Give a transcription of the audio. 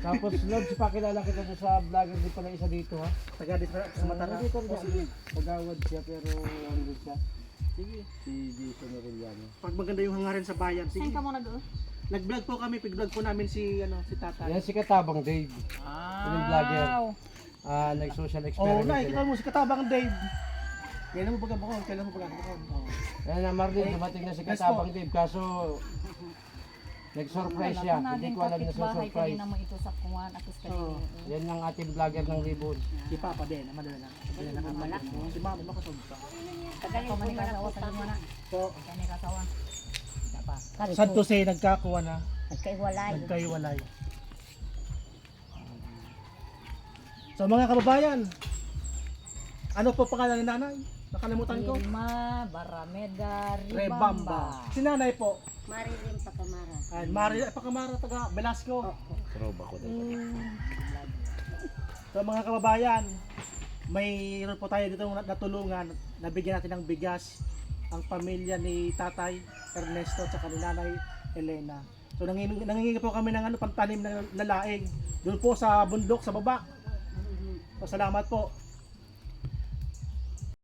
Tapos Lord, pakilala kita doon sa vlogger din pala isa dito ha. Taga dito sa Matara. Dito rin Pagawad siya pero ano siya. Sige. Si Jason Arellano. Pag maganda yung hangarin sa bayan, sige. Saan ka muna doon? Nag-vlog po kami, pig-vlog po namin si Tatay. Yan si Katabang Dave. Yung vlogger. Nag-social Oh, experiment. nakikita mo si Katabang Dave. Kailan mo pagkabukon? Kailan mo pagkabukon? Yan na Marlene, dumating na si Katabang Dave. Kaso, nag-surprise siya. Hindi ko alam na sa bahay surprise. kanina mo ito sa kuwan at Oo. Yan ang ating vlogger ng Libon. Si Papa din, madala na. Madala na kamalak. Si Mama, makasog pa. Ikaw man ikasawa sa lima na. So, Ikaw man ikasawa. Siapa? sad to say, nagkakuha na. Nagkaiwalay. Nagkaiwalay. So mga kababayan, ano po pangalan ng nanay? Nakalimutan ko. Irma Barameda Rebamba. Ribamba. Si nanay po. Marilyn Pacamara. Ay, Mari Pacamara, taga Velasco. So mga kababayan, mayroon po tayo dito natulungan, nabigyan natin ng bigas ang pamilya ni Tatay Ernesto at ni Nanay Elena. So nangingi po kami ng pantanim na laing doon po sa bundok sa baba. So salamat po.